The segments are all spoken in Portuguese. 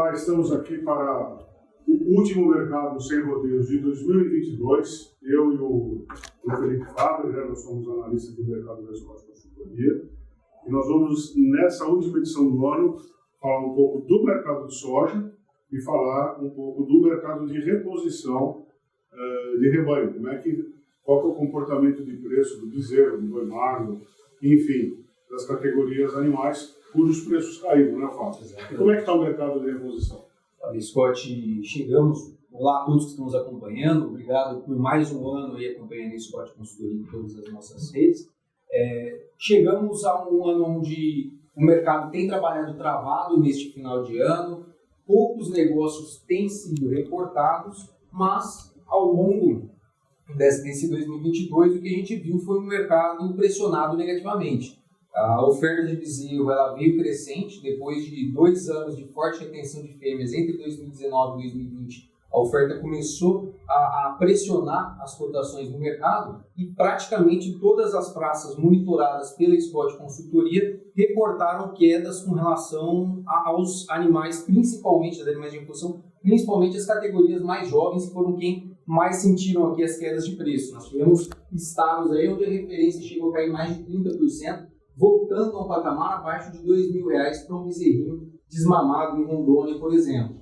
Olá, estamos aqui para o último mercado sem rodeios de 2022. Eu e o Felipe Faber, nós somos analistas do mercado da Scott Consultoria. E nós vamos, nessa última edição do ano, falar um pouco do mercado de soja e falar um pouco do mercado de reposição de rebanho. Qual que é o comportamento de preço do bezerro, do boi magro, enfim, das categorias animais cujos preços caíram, né, Fábio? E como é que está o mercado de reposição? Olha, Scott, chegamos. Olá a todos que estão nos acompanhando. Obrigado por mais um ano aí acompanhando a Scott Consultoria em todas as nossas redes. Chegamos a um ano onde o mercado tem trabalhado travado neste final de ano. Poucos negócios têm sido reportados, mas ao longo desse 2022 o que a gente viu foi um mercado pressionado negativamente. A oferta de bezerro ela veio crescente depois de 2 anos de forte retenção de fêmeas entre 2019 e 2020. A oferta começou a pressionar as cotações no mercado e praticamente todas as praças monitoradas pela Scott Consultoria reportaram quedas com relação aos animais, principalmente as animais de reposição, principalmente as categorias mais jovens, que foram quem mais sentiram aqui as quedas de preço. Nós tivemos estados aí onde a referência chegou a cair mais de 30%, voltando a um patamar abaixo de R$2.000 para um bezerrinho desmamado em Rondônia, por exemplo.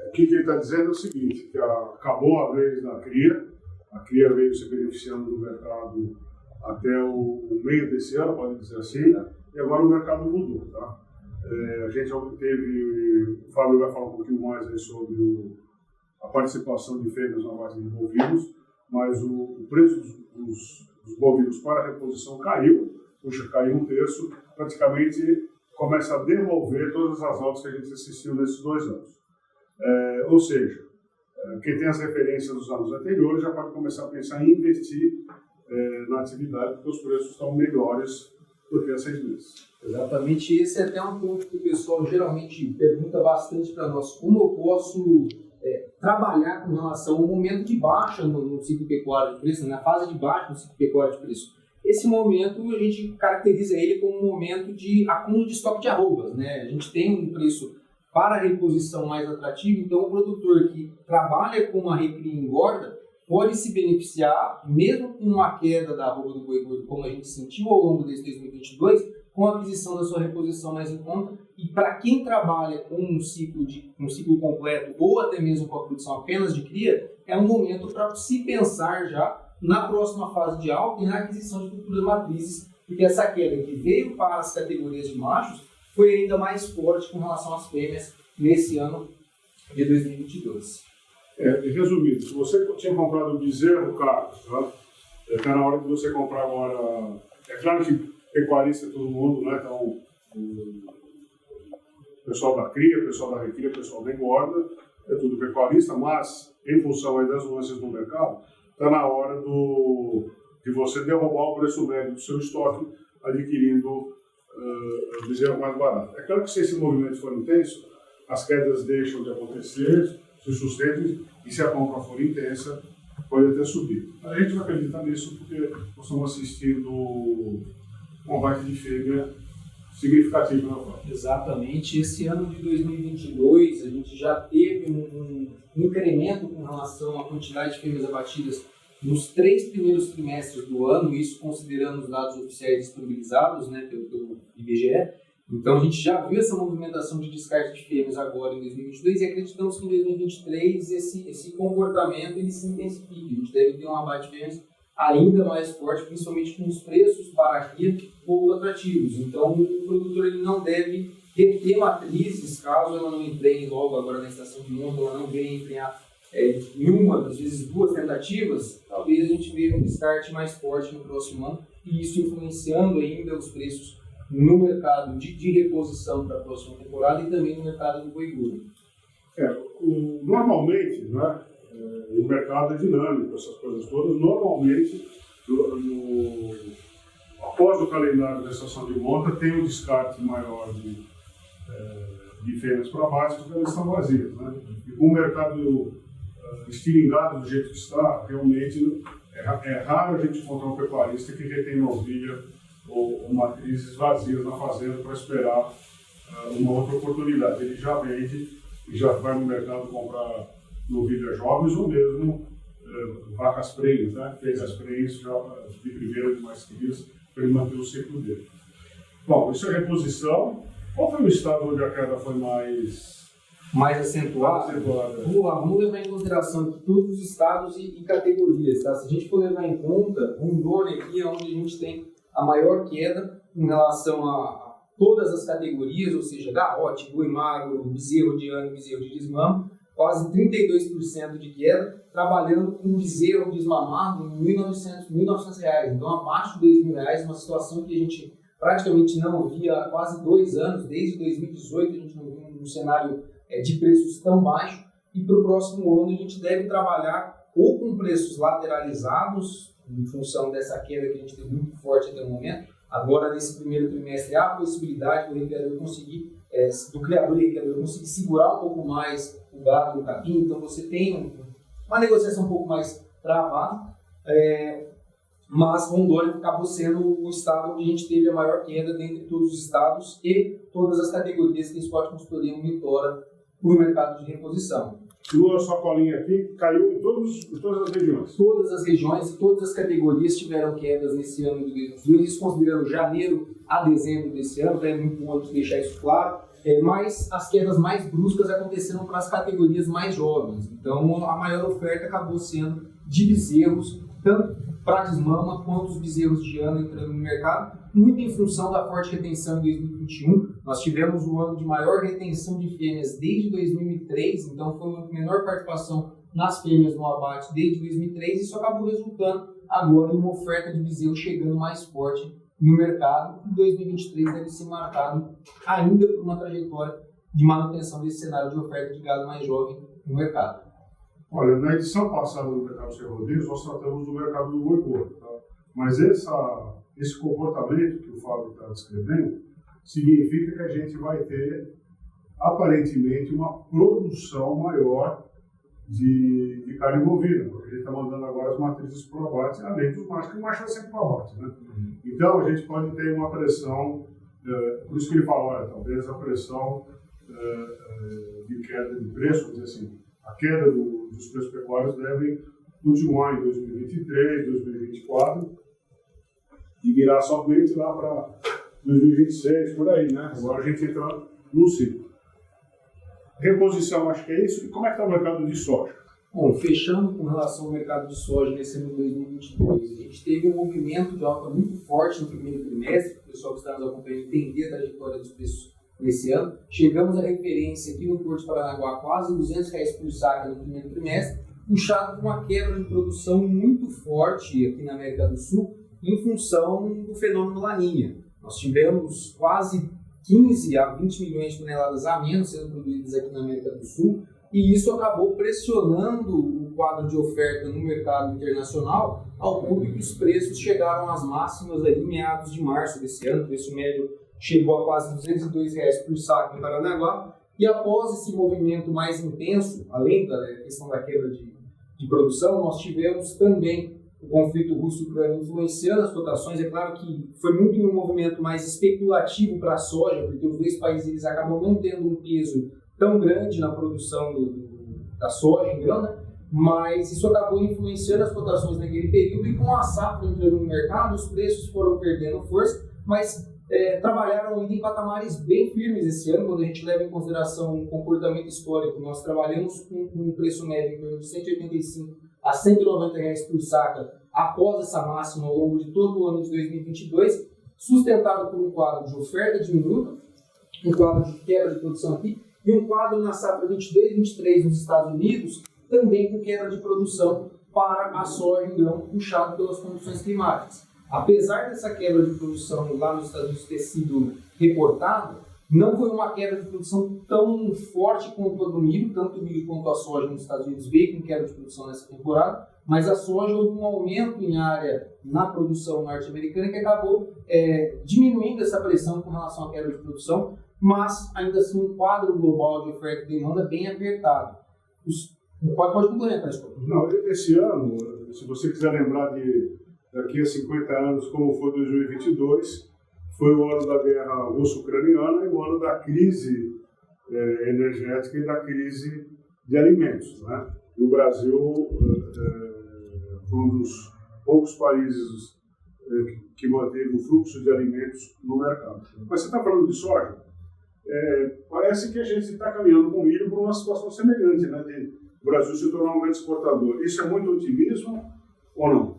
O que ele está dizendo é o seguinte, que acabou a vez da cria, a cria veio se beneficiando do mercado até o meio desse ano, pode dizer assim, e agora o mercado mudou. Tá? A gente teve, o Fábio vai falar um pouquinho mais aí sobre a participação de fêmeas na base de bovinos, mas o preço dos bovinos para a reposição caiu, caiu 1/3, praticamente começa a devolver todas as altas que a gente assistiu nesses 2 anos. Ou seja, quem tem as referências dos anos anteriores já pode começar a pensar em investir na atividade, porque os preços estão melhores do que há 6 meses. Exatamente, esse é até um ponto que o pessoal geralmente pergunta bastante para nós, como eu posso trabalhar com relação ao momento de baixa no ciclo pecuário de preço, na fase de baixa no ciclo pecuário de preço. Esse momento a gente caracteriza ele como um momento de acúmulo de estoque de arrobas, né? A gente tem um preço para a reposição mais atrativo, então o produtor que trabalha com uma recria e engorda pode se beneficiar, mesmo com uma queda da arroba do boi gordo, como a gente sentiu ao longo desse 2022, com a aquisição da sua reposição mais em conta. E para quem trabalha com um ciclo completo ou até mesmo com a produção apenas de cria, é um momento para se pensar já na próxima fase de alta e na aquisição de futuras matrizes, porque essa queda que veio para as categorias de machos foi ainda mais forte com relação às fêmeas nesse ano de 2022. Resumindo, se você tinha comprado um bezerro caro, está na hora de você comprar agora. É claro que pecuarista é todo mundo, né? Então, o pessoal da cria, o pessoal da recria, o pessoal da engorda, é tudo pecuarista, mas em função aí das nuances do mercado, está na hora de você derrubar o preço médio do seu estoque, adquirindo bezerro mais barato. É claro que se esse movimento for intenso, as quedas deixam de acontecer, se sustentam, e se a compra for intensa, pode até subir. A gente vai acreditar nisso porque nós estamos assistindo um abate de fêmea significativo na fase. Exatamente. Esse ano de 2022, a gente já teve um incremento com relação à quantidade de fêmeas abatidas nos 3 primeiros trimestres do ano, isso considerando os dados oficiais disponibilizados, né, pelo IBGE. Então, a gente já viu essa movimentação de descarte de fêmeas agora em 2022 e acreditamos que em 2023 esse comportamento ele se intensifique. A gente deve ter um abate de fêmeas ainda mais forte, principalmente com os preços para a cria pouco atrativos. Então, o produtor ele não deve reter matrizes caso ela não emprenhe logo agora na estação de monta, ela não venha emprenhar em uma, às vezes 2 tentativas, talvez a gente veja um descarte mais forte no próximo ano e isso influenciando ainda os preços no mercado de reposição para a próxima temporada e também no mercado do boi gordo. Normalmente, né, o mercado é dinâmico, essas coisas todas. Normalmente, após o calendário da estação de monta, tem um descarte maior de fêmeas para baixo, porque elas estão vazias. Né? E com o mercado estilingado do jeito que está, realmente é raro a gente encontrar um pecuarista que retém novilha ou matrizes vazias na fazenda para esperar uma outra oportunidade. Ele já vende e já vai no mercado comprar novilhas jovens ou mesmo vacas prenhes, né? Fez as prenhes já de primeira de mais crias para ele manter o ciclo dele. Bom, isso é reposição. Qual foi o estado onde a queda foi mais acentuada? Vamos levar em consideração aqui todos os estados e categorias. Tá? Se a gente for levar em conta, Rondônia aqui é onde a gente tem a maior queda em relação a todas as categorias, ou seja, garrote, boi magro, bezerro de ano, bezerro de desmame, quase 32% de queda, trabalhando com bezerro desmamado em R$1.900, então abaixo de R$2.000, uma situação que a gente praticamente não via há quase 2 anos, desde 2018 a gente não via um cenário de preços tão baixo, e para o próximo ano a gente deve trabalhar ou com preços lateralizados, em função dessa queda que a gente teve muito forte até o momento. Agora, nesse primeiro trimestre, há a possibilidade do criador conseguir segurar um pouco mais o gado no capim, então você tem uma negociação um pouco mais travada, mas Rondônia acabou sendo o estado onde a gente teve a maior queda dentre todos os estados e todas as categorias que a Scott Consultoria monitora no mercado de reposição. A sua colinha aqui caiu em todas as regiões. Todas as regiões e todas as categorias tiveram quedas nesse ano de 2022, isso considerando janeiro a dezembro desse ano, é muito bom deixar isso claro, mas as quedas mais bruscas aconteceram para as categorias mais jovens. Então a maior oferta acabou sendo de bezerros, tanto para desmama quanto os bezerros de ano entrando no mercado, muito em função da forte retenção em 2021. Nós tivemos um ano de maior retenção de fêmeas desde 2003, então foi uma menor participação nas fêmeas no abate desde 2003, e isso acabou resultando agora em uma oferta de bezerro chegando mais forte no mercado. E 2023 deve ser marcado ainda por uma trajetória de manutenção desse cenário de oferta de gado mais jovem no mercado. Olha, na edição passada do Mercado Sem Rodeios, nós tratamos do mercado do boi gordo, tá? Mas esse comportamento que o Fábio está descrevendo significa que a gente vai ter, aparentemente, uma produção maior de carne bovina, porque a gente está mandando agora as matrizes para o abate, além dos machos, que o macho vai sempre para o abate, né? Então, a gente pode ter uma pressão, por isso que ele fala, olha, talvez a pressão de queda de preço, vamos dizer assim, a queda dos preços pecuários deve continuar em 2023, 2024 e virar somente lá para 2026, por aí, né? Agora a gente entra no ciclo. Reposição, acho que é isso. E como é que está o mercado de soja? Bom, fechando com relação ao mercado de soja nesse ano de 2022, a gente teve um movimento de alta muito forte no primeiro trimestre, o pessoal que está nos acompanhando entender a trajetória dos preços nesse ano. Chegamos à referência aqui no Porto de Paranaguá quase R$200 por saca no primeiro trimestre, puxado por uma quebra de produção muito forte aqui na América do Sul, em função do fenômeno Laninha. Nós tivemos quase 15 a 20 milhões de toneladas a menos sendo produzidas aqui na América do Sul, e isso acabou pressionando o quadro de oferta no mercado internacional, ao ponto que os preços chegaram às máximas ali em meados de março desse ano. O preço médio chegou a quase R$202 por saco em Paranaguá, e após esse movimento mais intenso, além da questão da quebra de produção, nós tivemos também o conflito russo-ucraniano influenciando as cotações. É claro que foi muito um movimento mais especulativo para a soja, porque os dois países eles acabam não tendo um peso tão grande na produção da soja em grão, né? Mas isso acabou influenciando as cotações naquele período, e com a safra entrando no mercado, os preços foram perdendo força, mas trabalharam ainda em patamares bem firmes esse ano. Quando a gente leva em consideração o comportamento histórico, nós trabalhamos com um preço médio em torno de R$185 a R$190 por saca após essa máxima ao longo de todo o ano de 2022, sustentado por um quadro de oferta diminuta, um quadro de quebra de produção aqui, e um quadro na safra 22-23 nos Estados Unidos, também com quebra de produção para a soja em grão, puxado pelas condições climáticas. Apesar dessa quebra de produção lá nos Estados Unidos ter sido reportada, não foi uma quebra de produção tão forte quanto a do milho, tanto o milho quanto a soja nos Estados Unidos veio com quebra de produção nessa temporada, mas a soja houve um aumento em área na produção norte-americana que acabou diminuindo essa pressão com relação à quebra de produção, mas ainda assim um quadro global de oferta e demanda bem apertado. Pode complementar, Scott. Não, esse ano, se você quiser lembrar de daqui a 50 anos, como foi 2022, foi o ano da guerra russo-ucraniana e o ano da crise energética e da crise de alimentos, né? O Brasil foi um dos poucos países que manteve o fluxo de alimentos no mercado. Mas você está falando de soja? Parece que a gente está caminhando com o milho por uma situação semelhante, né? De o Brasil se tornar um grande exportador. Isso é muito otimismo ou não?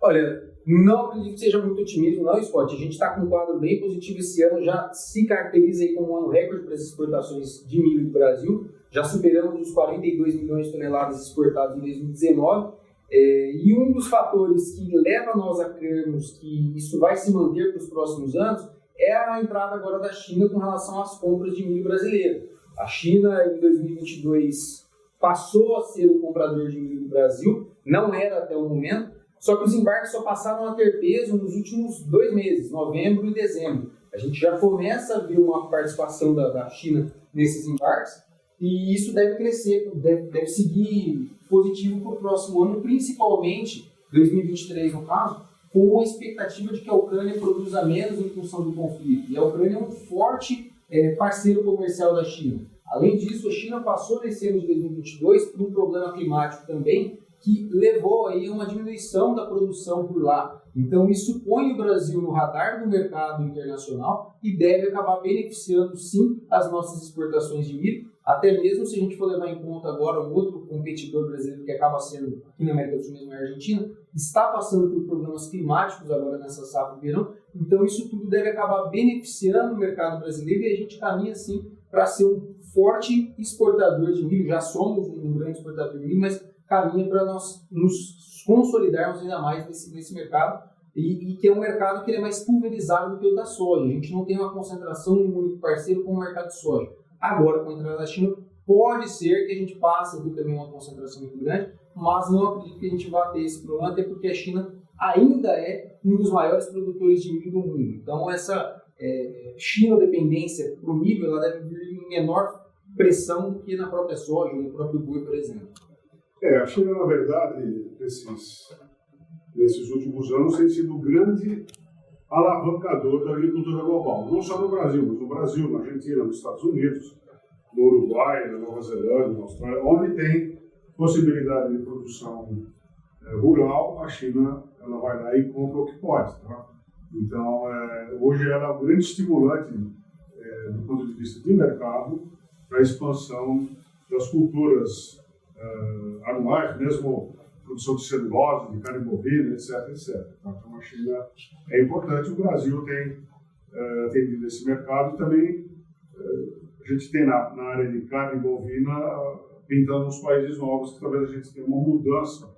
Olha, não acredito que seja muito otimismo, não, Scott. A gente está com um quadro bem positivo esse ano, já se caracteriza aí como um ano recorde para as exportações de milho do Brasil. Já superamos os 42 milhões de toneladas exportadas em 2019. E um dos fatores que leva nós a crermos que isso vai se manter para os próximos anos é a entrada agora da China com relação às compras de milho brasileiro. A China, em 2022, passou a ser o comprador de milho do Brasil, não era até o momento, só que os embarques só passaram a ter peso nos últimos 2 meses, novembro e dezembro. A gente já começa a ver uma participação da China nesses embarques, e isso deve crescer, deve seguir positivo para o próximo ano, principalmente 2023 no caso, com a expectativa de que a Ucrânia produza menos em função do conflito. E a Ucrânia é um forte parceiro comercial da China. Além disso, a China passou nesse ano de 2022 por um problema climático também, que levou aí a uma diminuição da produção por lá. Então isso põe o Brasil no radar do mercado internacional e deve acabar beneficiando sim as nossas exportações de milho, até mesmo se a gente for levar em conta agora um outro competidor brasileiro que acaba sendo aqui na América do Sul mesmo, a Argentina, está passando por problemas climáticos agora nessa safra de verão, então isso tudo deve acabar beneficiando o mercado brasileiro e a gente caminha sim para ser um forte exportador de milho. Já somos um grande exportador de milho, mas caminha para nós nos consolidarmos ainda mais nesse mercado, e que é um mercado que é mais pulverizado do que o da soja. A gente não tem uma concentração em um único parceiro como o mercado de soja. Agora, com a entrada da China, pode ser que a gente passe por também uma concentração muito grande, mas não acredito que a gente vá ter esse problema, até porque a China ainda é um dos maiores produtores de milho do mundo. Então, essa China-dependência para o milho, ela deve vir em menor pressão do que na própria soja ou no próprio boi, por exemplo. A China, na verdade, nesses últimos anos, tem sido um grande alavancador da agricultura global. Não só no Brasil, mas no Brasil, na Argentina, nos Estados Unidos, no Uruguai, na Nova Zelândia, na Austrália, onde tem possibilidade de produção rural, a China ela vai lá e compra o que pode. Tá? Então, hoje ela é um grande estimulante do ponto de vista de mercado para a expansão das culturas anuais, mesmo produção de celulose, de carne bovina, etc. Então, a China é importante. O Brasil tem atendido esse mercado e também a gente tem na área de carne bovina pintando uns países novos que talvez a gente tenha uma mudança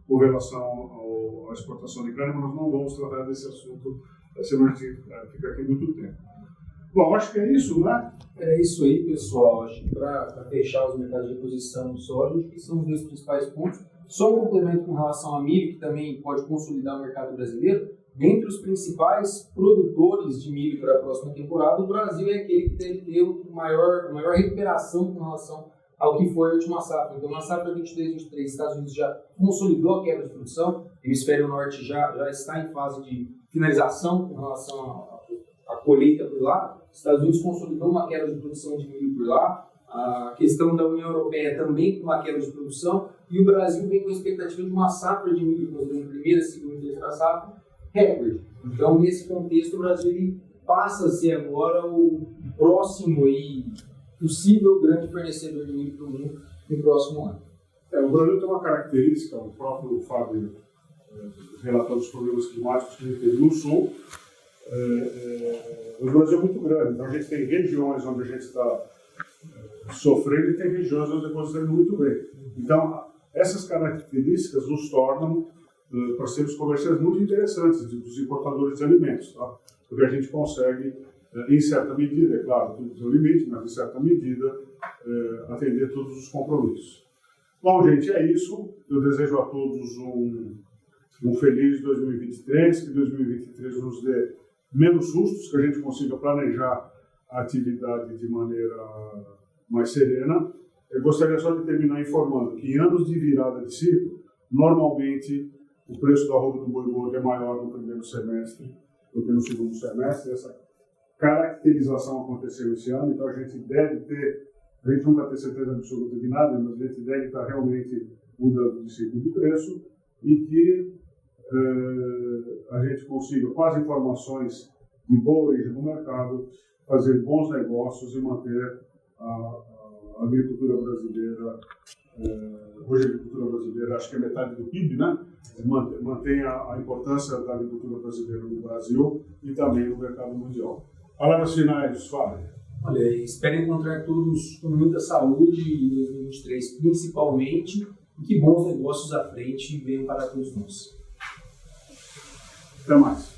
com relação à exportação de carne, mas nós não vamos tratar desse assunto, senão a gente fica aqui muito tempo. Bom, acho que é isso, né? É isso aí, pessoal. Acho que para fechar os mercados de reposição do soja, acho que são os 2 principais pontos. Só um complemento com relação a milho, que também pode consolidar o mercado brasileiro. Dentre os principais produtores de milho para a próxima temporada, o Brasil é aquele que deve ter maior recuperação com relação ao que foi a última safra. Então, na safra 23-23, Estados Unidos já consolidou a quebra de produção, o hemisfério norte já está em fase de finalização com relação à colheita por lá. Os Estados Unidos consolidou uma quebra de produção de milho por lá. A questão da União Europeia também com uma quebra de produção. E o Brasil vem com a expectativa de uma safra de milho, considerando primeira, segunda e terceira safra, recorde. Então, nesse contexto, o Brasil ele passa a ser agora o próximo e possível grande fornecedor de milho para o mundo no próximo ano. O Brasil tem uma característica, o próprio Fábio relatou os problemas climáticos que a gente teve no sul. O Brasil é muito grande, então a gente tem regiões onde a gente está sofrendo e tem regiões onde está indo muito bem. Então, essas características nos tornam parceiros comerciais muito interessantes dos importadores de alimentos, tá? Porque a gente consegue, em certa medida, é claro, tudo tem um limite, mas em certa medida, atender todos os compromissos. Bom, gente, é isso. Eu desejo a todos um feliz 2023, que 2023 nos dê menos sustos, que a gente consiga planejar a atividade de maneira mais serena. Eu gostaria só de terminar informando que em anos de virada de ciclo, normalmente o preço do arroba do boi gordo é maior no primeiro semestre do que no segundo semestre. Essa caracterização aconteceu esse ano, então a gente nunca tem certeza absoluta de nada, mas a gente deve estar realmente mudando de ciclo de preço e que a gente consiga, com as informações de boa origem no mercado, fazer bons negócios e manter a agricultura brasileira. Hoje a agricultura brasileira acho que é metade do PIB, né? Mantém a importância da agricultura brasileira no Brasil e também no mercado mundial. Palavras finais, Fábio. Olha, espero encontrar todos com muita saúde em 2023, principalmente, e que bons negócios à frente venham para todos nós. Até mais.